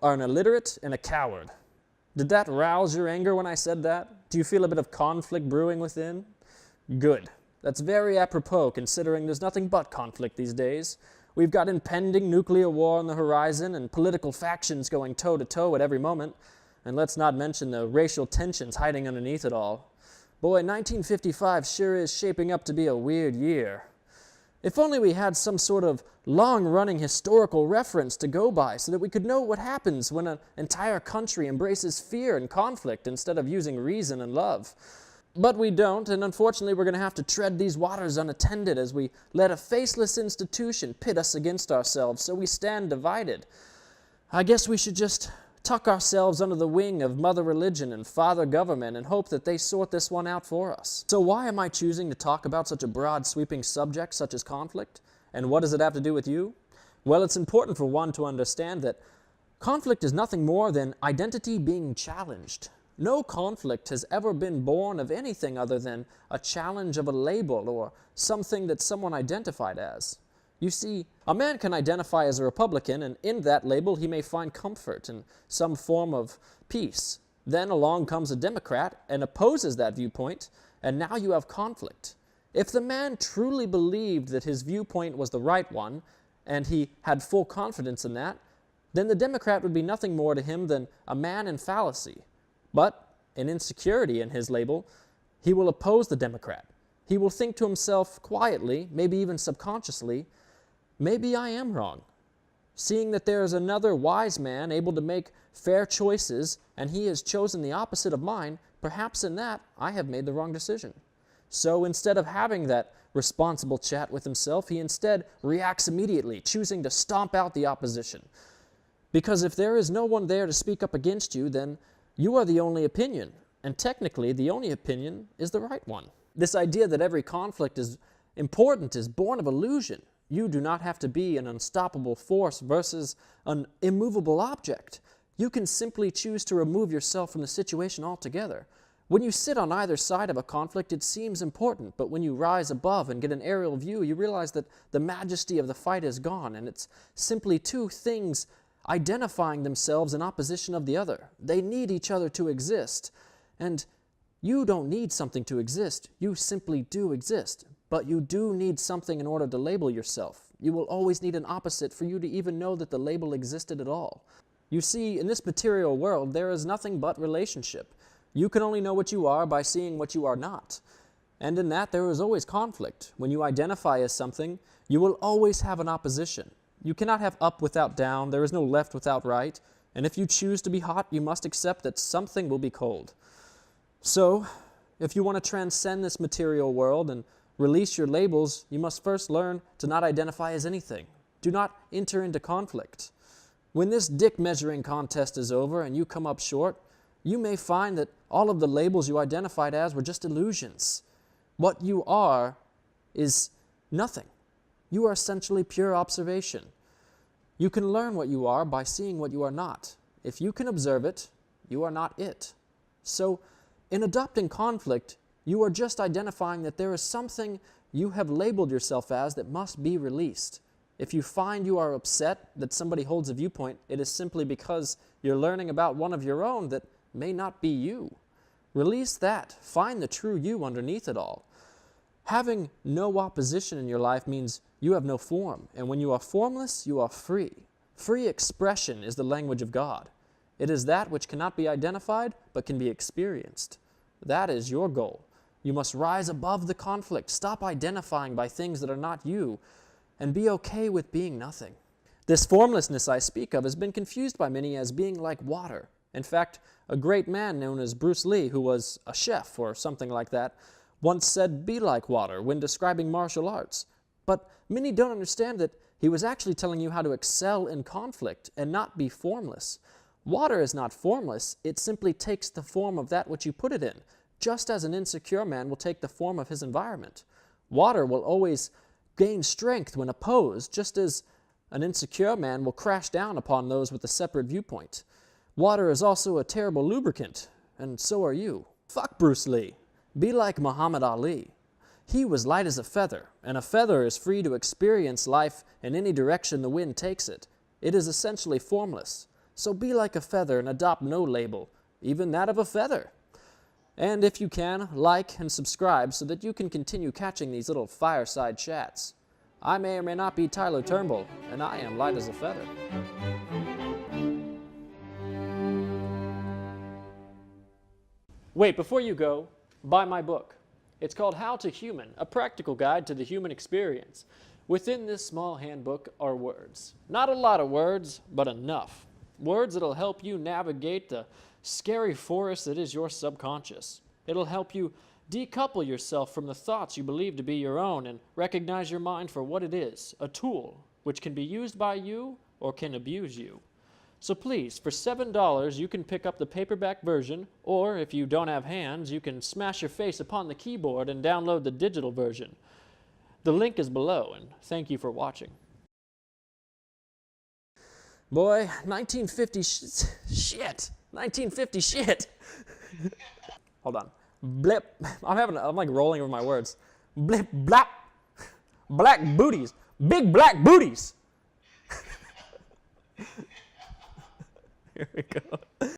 are an illiterate and a coward. Did that rouse your anger when I said that? Do you feel a bit of conflict brewing within? Good. That's very apropos, considering there's nothing but conflict these days. We've got impending nuclear war on the horizon and political factions going toe-to-toe at every moment. And let's not mention the racial tensions hiding underneath it all. Boy, 1955 sure is shaping up to be a weird year. If only we had some sort of long-running historical reference to go by so that we could know what happens when an entire country embraces fear and conflict instead of using reason and love. But we don't, and unfortunately we're going to have to tread these waters unattended as we let a faceless institution pit us against ourselves, so we stand divided. I guess we should just tuck ourselves under the wing of Mother Religion and Father Government and hope that they sort this one out for us. So why am I choosing to talk about such a broad, sweeping subject such as conflict? And what does it have to do with you? Well, it's important for one to understand that conflict is nothing more than identity being challenged. No conflict has ever been born of anything other than a challenge of a label or something that someone identified as. You see, a man can identify as a Republican, and in that label he may find comfort and some form of peace. Then along comes a Democrat and opposes that viewpoint, and now you have conflict. If the man truly believed that his viewpoint was the right one, and he had full confidence in that, then the Democrat would be nothing more to him than a man in fallacy. But in insecurity in his label, he will oppose the Democrat. He will think to himself quietly, maybe even subconsciously, maybe I am wrong. Seeing that there is another wise man able to make fair choices and he has chosen the opposite of mine, perhaps in that I have made the wrong decision. So instead of having that responsible chat with himself, he instead reacts immediately, choosing to stomp out the opposition. Because if there is no one there to speak up against you, then you are the only opinion, and technically the only opinion is the right one. This idea that every conflict is important is born of illusion. You do not have to be an unstoppable force versus an immovable object. You can simply choose to remove yourself from the situation altogether. When you sit on either side of a conflict, it seems important, but when you rise above and get an aerial view, you realize that the majesty of the fight is gone, and it's simply two things identifying themselves in opposition of the other. They need each other to exist, and you don't need something to exist. You simply do exist. But you do need something in order to label yourself. You will always need an opposite for you to even know that the label existed at all. You see, in this material world, there is nothing but relationship. You can only know what you are by seeing what you are not. And in that, there is always conflict. When you identify as something, you will always have an opposition. You cannot have up without down. There is no left without right. And if you choose to be hot, you must accept that something will be cold. So, if you want to transcend this material world and release your labels, you must first learn to not identify as anything. Do not enter into conflict. When this dick measuring contest is over and you come up short, you may find that all of the labels you identified as were just illusions. What you are is nothing. You are essentially pure observation. You can learn what you are by seeing what you are not. If you can observe it, you are not it. So, in adopting conflict, you are just identifying that there is something you have labeled yourself as that must be released. If you find you are upset that somebody holds a viewpoint, it is simply because you're learning about one of your own that may not be you. Release that. Find the true you underneath it all. Having no opposition in your life means you have no form, and when you are formless, you are free. Free expression is the language of God. It is that which cannot be identified, but can be experienced. That is your goal. You must rise above the conflict, stop identifying by things that are not you, and be okay with being nothing. This formlessness I speak of has been confused by many as being like water. In fact, a great man known as Bruce Lee, who was a chef or something like that, once said, "Be like water," when describing martial arts. But many don't understand that he was actually telling you how to excel in conflict and not be formless. Water is not formless, it simply takes the form of that which you put it in, just as an insecure man will take the form of his environment. Water will always gain strength when opposed, just as an insecure man will crash down upon those with a separate viewpoint. Water is also a terrible lubricant, and so are you. Fuck Bruce Lee. Be like Muhammad Ali. He was light as a feather, and a feather is free to experience life in any direction the wind takes it. It is essentially formless. So be like a feather and adopt no label, even that of a feather. And if you can, like and subscribe so that you can continue catching these little fireside chats. I may or may not be Tyler Turnbull, and I am light as a feather. Wait, before you go, buy my book. It's called How to Human, a practical guide to the human experience. Within this small handbook are words. Not a lot of words, but enough. Words that'll help you navigate the scary forest that is your subconscious. It'll help you decouple yourself from the thoughts you believe to be your own and recognize your mind for what it is, a tool which can be used by you or can abuse you. So please, for $7, you can pick up the paperback version, or if you don't have hands, you can smash your face upon the keyboard and download the digital version. The link is below, and thank you for watching. Boy, 1950 shit. 1950 shit. Hold on. Blip. I'm like rolling over my words. Blip, blap. Black booties. Big black booties. Here we go.